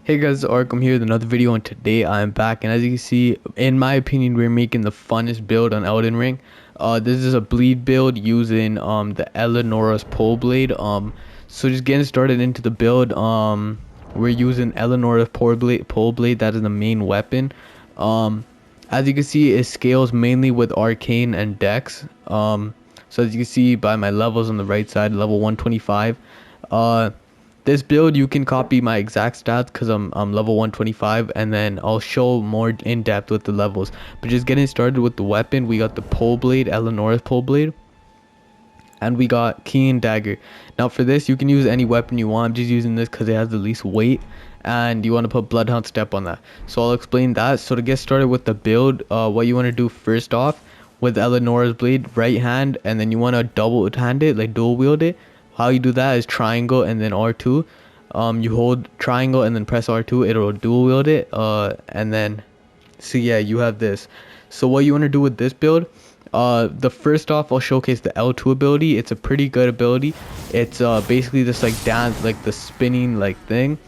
Hey guys, Arkham here with another video, and today I am back, and as you can see, in my opinion, we're making the funnest build on Elden Ring. This is a bleed build using the Eleonora's Poleblade. So just getting started into the build, we're using Eleonora's Poleblade. That is the main weapon. As you can see, it scales mainly with Arcane and Dex. So as you can see by my levels on the right side, level 125. This build, you can copy my exact stats because I'm level 125, and then I'll show more in depth with the levels. But just getting started with the weapon, we got the Poleblade, Eleonora's Poleblade, and we got Key and Dagger. Now for this, you can use any weapon you want. I'm just using this because it has the least weight, and you want to put Bloodhound Step on that. So I'll explain that. So to get started with the build, what you want to do first off with Eleonora's blade, right hand, and then you want to double hand it, like dual wield it. How you do that is triangle and then R2. You hold triangle and then press R2. It'll dual wield it. And then, so yeah, you have this. So what you want to do with this build? The first off, I'll showcase the L2 ability. It's a pretty good ability. It's basically this like dance, like the spinning like thing.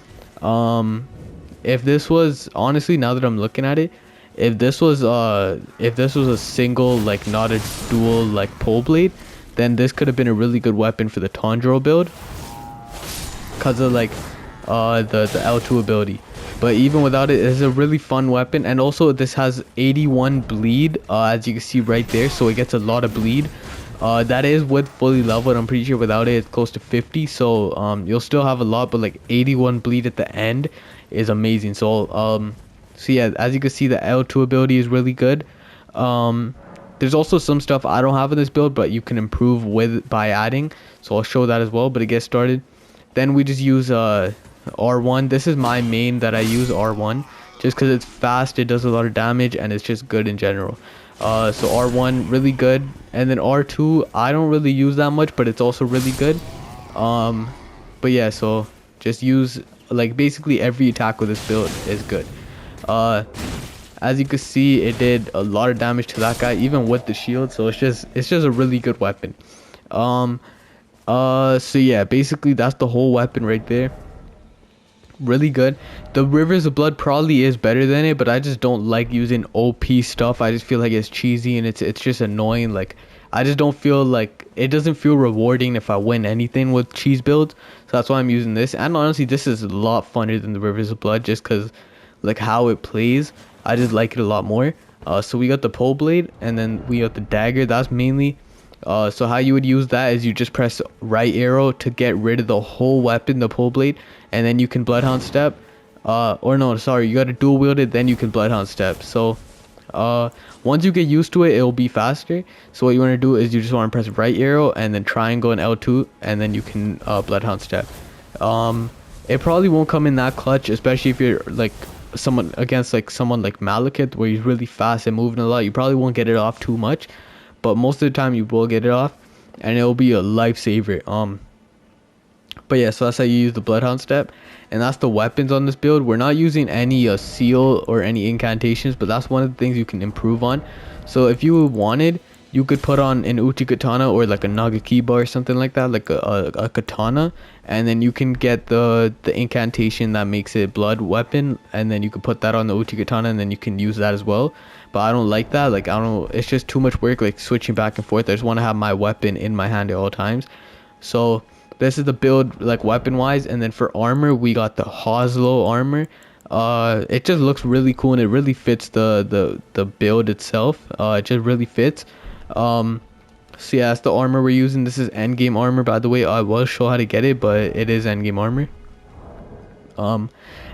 If this was, honestly, now that I'm looking at it, if this was a single, like not a dual like pole blade, then this could have been a really good weapon for the Tondro build because of like the L2 ability. But even without it, it's a really fun weapon. And also this has 81 bleed, as you can see right there, so it gets a lot of bleed. That is with fully leveled. I'm pretty sure without it it's close to 50, so you'll still have a lot, but like 81 bleed at the end is amazing. So yeah, as you can see, the L2 ability is really good. There's also some stuff I don't have in this build, but you can improve with by adding. So I'll show that as well. But to get started, then we just use R1. This is my main that I use, R1, just because it's fast, it does a lot of damage, and it's just good in general. So R1 really good, and then R2 I don't really use that much, but it's also really good. But yeah, so just use like basically every attack with this build is good. As you can see, it did a lot of damage to that guy even with the shield, so it's just a really good weapon. So yeah, basically that's the whole weapon right there. Really good. The Rivers of Blood probably is better than it, but I just don't like using OP stuff. I just feel like it's cheesy and it's just annoying. Like, I just don't feel like it doesn't feel rewarding if I win anything with cheese builds. So that's why I'm using this. And honestly, this is a lot funner than the Rivers of Blood, just because like how it plays, I just like it a lot more. So we got the pole blade, and then we got the dagger. That's mainly so how you would use that is you just press right arrow to get rid of the whole weapon, the pole blade, and then you can Bloodhound Step. Or no, sorry, you gotta dual wield it, then you can Bloodhound Step. So once you get used to it, it'll be faster. So what you want to do is you just want to press right arrow and then triangle and L2, and then you can Bloodhound Step. It probably won't come in that clutch, especially if you're like someone against like someone like Malekith, where he's really fast and moving a lot. You probably won't get it off too much, but most of the time you will get it off, and it'll be a lifesaver. But yeah, so that's how you use the Bloodhound Step, and that's the weapons on this build. We're not using any seal or any incantations, but that's one of the things you can improve on. So if you wanted, you could put on an Uchi Katana or like a Nagakiba or something like that, like a katana, and then you can get the incantation that makes it blood weapon, and then you can put that on the Uchi Katana, and then you can use that as well. But I don't like that. Like, I don't, it's just too much work, like switching back and forth. I just want to have my weapon in my hand at all times. So this is the build like weapon wise. And then for armor, we got the Hoslow armor. It just looks really cool, and it really fits the build itself. It just really fits. So yeah, that's the armor we're using. This is endgame armor, by the way. I will show how to get it, but it is endgame armor.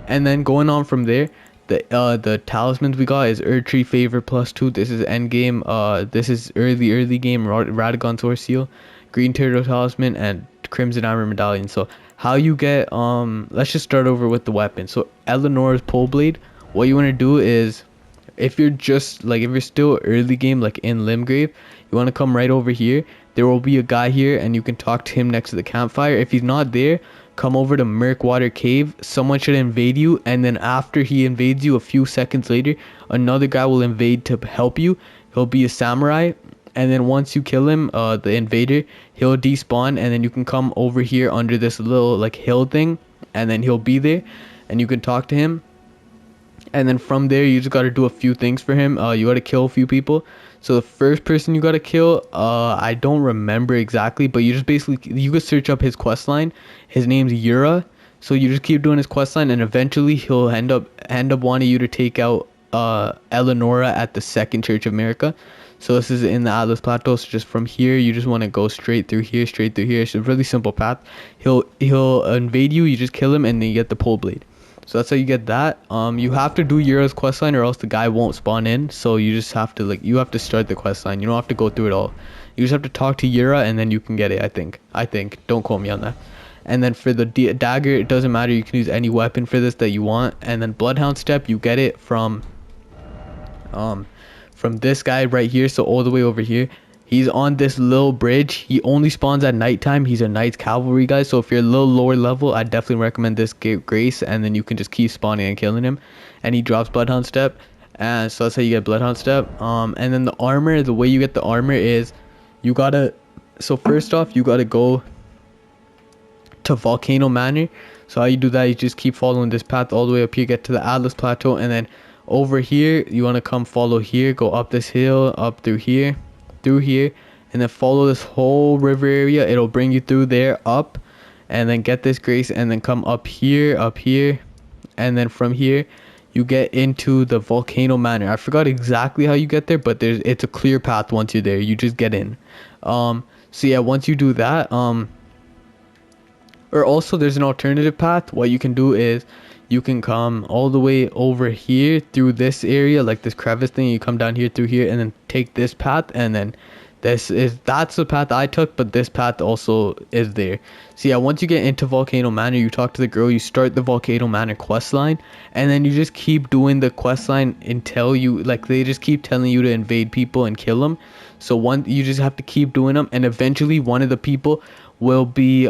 And then going on from there, the talismans we got is Erdtree Favor +2. This is endgame. This is early game Radagon Sword Seal, Green Turtle Talisman, and Crimson Armor Medallion. So how you get let's just start over with the weapon. So Eleonora's Poleblade, what you want to do is, if you're just like, if you're still early game like in Limgrave, you want to come right over here. There will be a guy here, and you can talk to him next to the campfire. If he's not there, come over to Murkwater Cave. Someone should invade you, and then after he invades you, a few seconds later, another guy will invade to help you. He'll be a samurai, and then once you kill him, the invader, he'll despawn, and then you can come over here under this little like hill thing, and then he'll be there. and you can talk to him. And then from there you just got to do a few things for him. You got to kill a few people. So the first person you got to kill, I don't remember exactly, but you just basically, you could search up his quest line. His name's Yura. So you just keep doing his quest line, and eventually he'll end up wanting you to take out Eleonora at the Second Church of America. So this is in the Atlas Plateau. So just from here, you just want to go straight through here, straight through here. It's a really simple path. He'll invade you. You just kill him, and then you get the Poleblade. So that's how you get that. You have to do Yura's questline, or else the guy won't spawn in. So you just have to you have to start the questline. You don't have to go through it all. You just have to talk to Yura, and then you can get it. I think. Don't quote me on that. And then for the dagger, it doesn't matter. You can use any weapon for this that you want. And then Bloodhound Step, you get it from this guy right here. So all the way over here. He's on this little bridge. He only spawns at nighttime. He's a Knight's Cavalry guy. So if you're a little lower level, I definitely recommend this Grace. And then you can just keep spawning and killing him. And he drops Bloodhound Step. And so that's how you get Bloodhound Step. And then the armor, the way you get the armor is you gotta... So first off, you gotta go to Volcano Manor. So how you do that, you just keep following this path all the way up here, get to the Atlas Plateau. And then over here, you want to come follow here. Go up this hill, up through here, and then follow this whole river area. It'll bring you through there, up, and then get this Grace, and then come up here, and then from here you get into the Volcano Manor. I forgot exactly how you get there, but it's a clear path. Once you're there, you just get in. So yeah, once you do that, or also there's an alternative path. What you can do is you can come all the way over here through this area, like this crevice thing. You come down here through here, and then take this path, and then that's the path I took, but this path also is there. So yeah, once you get into Volcano Manor, you talk to the girl, you start the Volcano Manor quest line, and then you just keep doing the quest line until they just keep telling you to invade people and kill them. So you just have to keep doing them, and eventually one of the people will be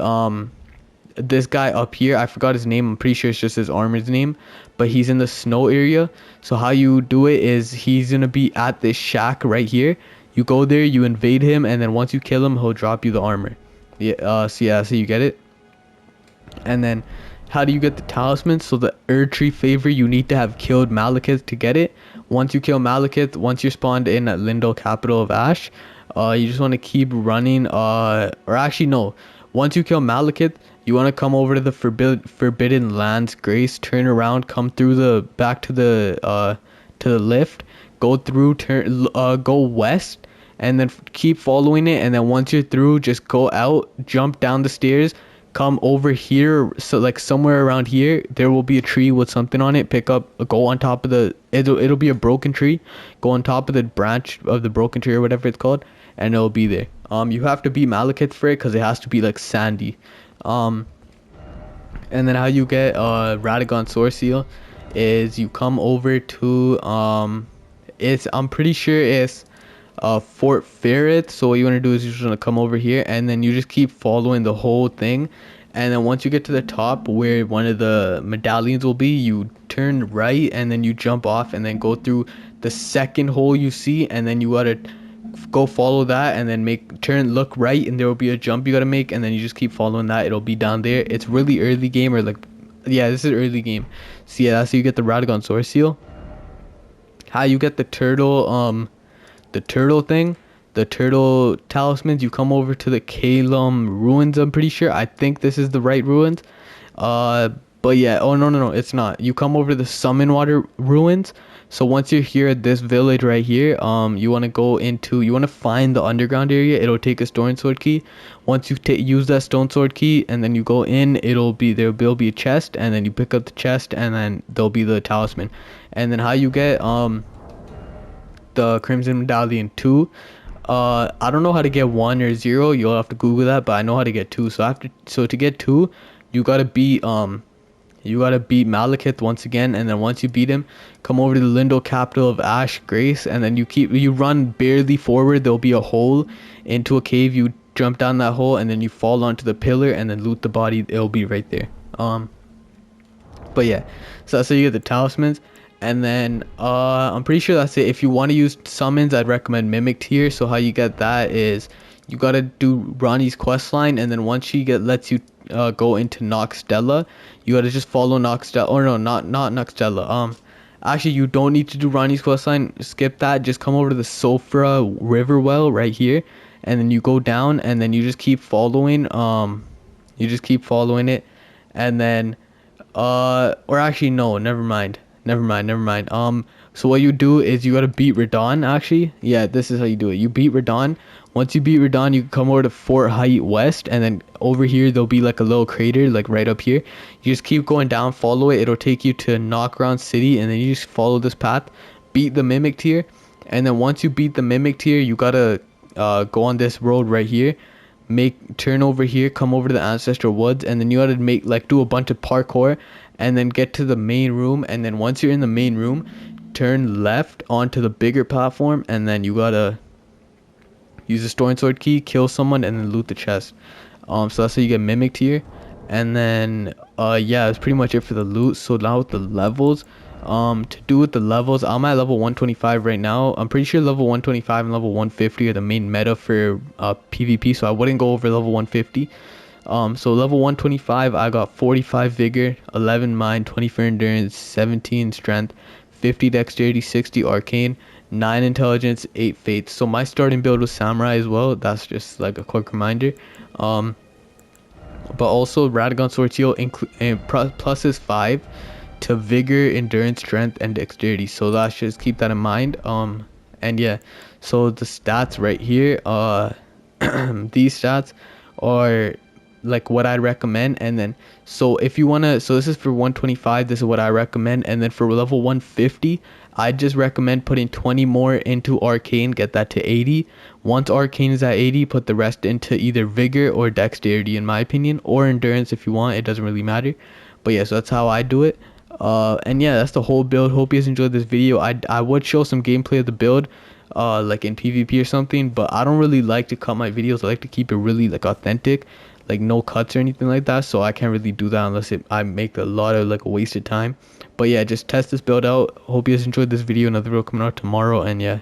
this guy up here. I forgot his name. I'm pretty sure it's just his armor's name, but he's in the snow area. So how you do it is he's gonna be at this shack right here. You go there, you invade him, and then once you kill him, he'll drop you the armor. Yeah. So you get it. And then how do you get the talisman? So the Erdtree favor, you need to have killed Malekith to get it. Once you kill Malekith, once you're spawned in at Lindell, capital of Ash, you just want to keep running. Or actually no, once you kill Malekith, you want to come over to the Forbidden Lands Grace, turn around, come through back to the lift, go through, go west, and then keep following it. And then once you're through, just go out, jump down the stairs, come over here. So like somewhere around here, there will be a tree with something on it. Go on top of it'll be a broken tree. Go on top of the branch of the broken tree or whatever it's called, and it'll be there. You have to be Malekith for it, because it has to be like sandy. And then how you get Radagon Sword Seal is you come over to I'm pretty sure it's Fort Ferret. So what you want to do is you just want to come over here, and then you just keep following the whole thing. And then once you get to the top where one of the medallions will be, you turn right, and then you jump off, and then go through the second hole you see, and then you gotta go follow that, and then look right, and there will be a jump you gotta make, and then you just keep following that. It'll be down there. It's really early game, or yeah, this is early game. So yeah, that's how you get the Radagon Sword Seal. How you get the turtle thing, the turtle talismans, you come over to the Kalum ruins. I'm pretty sure, I think this is the right ruins, but yeah, oh no, it's not. You come over to the Summon Water ruins. So once you're here at this village right here, you want to find the underground area. It'll take a stone sword key. Once you use that stone sword key, and then you go in, there'll be a chest, and then you pick up the chest, and then there'll be the talisman. And then how you get the Crimson Medallion 2. I don't know how to get 1 or 0. You'll have to Google that, but I know how to get 2. So to get 2, you gotta beat Malekith once again, and then once you beat him, come over to the Lindell, capital of Ash Grace, and then you run barely forward. There'll be a hole into a cave. You jump down that hole, and then you fall onto the pillar, and then loot the body. It'll be right there. But yeah, so that's how you get the talismans. And then I'm pretty sure that's it. If you want to use summons, I'd recommend Mimic Tier. So how you get that is you gotta do Ronnie's quest line, and then once she lets you go into Noxtella. You gotta just follow Noxtella, or no, not Noxtella. Actually, you don't need to do Ronnie's questline. Skip that. Just come over to the Sofra River well right here, and then you go down, and then you just keep following. You just keep following it, and then or actually no, never mind. So what you do is you gotta beat Radon. Actually, yeah, this is how you do it. You beat Radon. Once you beat Radon, you come over to Fort Height West, and then over here there'll be like a little crater, like right up here. You just keep going down, follow it. It'll take you to Knockground City, and then you just follow this path, beat the Mimic Tier, and then once you beat the Mimic Tier, you gotta go on this road right here. Turn over here, come over to the Ancestral Woods, and then you gotta do a bunch of parkour, and then get to the main room. And then once you're in the main room, turn left onto the bigger platform, and then you gotta use the Storing Sword key, kill someone, and then loot the chest. So that's how you get mimicked here. And then yeah, that's pretty much it for the loot. So now with the levels, to do with the levels, I'm at level 125 right now. I'm pretty sure level 125 and level 150 are the main meta for PvP, so I wouldn't go over level 150. So level 125, I got 45 vigor, 11 mind, 24 endurance, 17 strength, 50 dexterity, 60 arcane, 9 intelligence, 8 faith. So my starting build was samurai as well. That's just like a quick reminder. But also Radagon Sword Seal plus is 5 to vigor, endurance, strength, and dexterity. So let's just keep that in mind. And yeah, so the stats right here, these stats are like what I'd recommend. And then so if you want to, so this is for 125, this is what I recommend. And then for level 150, I just recommend putting 20 more into arcane, get that to 80. Once arcane is at 80, put the rest into either vigor or dexterity, in my opinion, or endurance if you want. It doesn't really matter. But yeah, so that's how I do it. And yeah, that's the whole build. Hope you guys enjoyed this video. I would show some gameplay of the build like in PvP or something, but I don't really like to cut my videos. I like to keep it really like authentic, like no cuts or anything like that. So I can't really do that unless I make a lot of like wasted time. But yeah, just test this build out. Hope you guys enjoyed this video. Another video coming out tomorrow, and yeah.